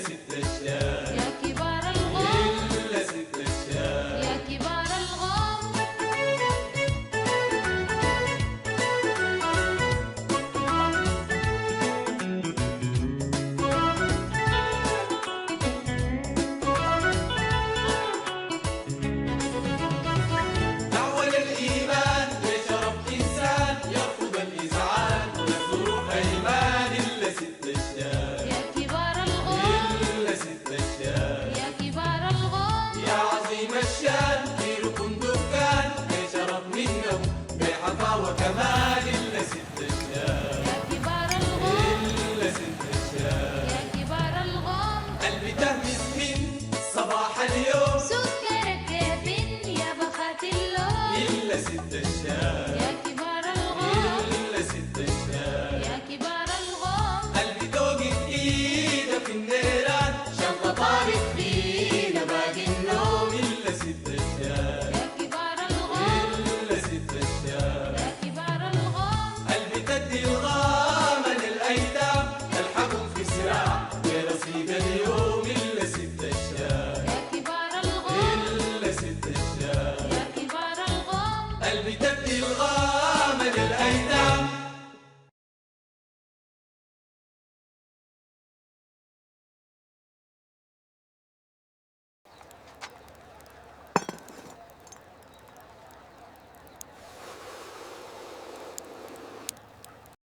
ست أشياء يا كبار الغم، إلا ست أشياء. يا كبار الغم. دعوة للإيمان لشرف إنسان يرفض الإذعان والظروف أيمان إلا ست أشياء. يا كبار الغم، إلا ست أشياء. يا كبار الغم. يا عظيم الشان في ركن دكان لشرف منه بحفا وكمال إلا ست أشياء. يا كبار الغم، إلا ست أشياء. يا كبار الغم. قلبي تهمس من صباح اليوم سكرك كافٍ يا بخت اللون. إلا ست أشياء. يا كبار الغم، إلا ست أشياء. يا كبار الغم. قلبي توقف إيده في النيران شنطة طارت فينا باقي النوم إلا ست أشياء. يا كبار الغم، إلا ست أشياء. يا كبار الغم. قلبي تدي الغامة للأيتام تلحقهم في صراع بنصيب اليوم إلا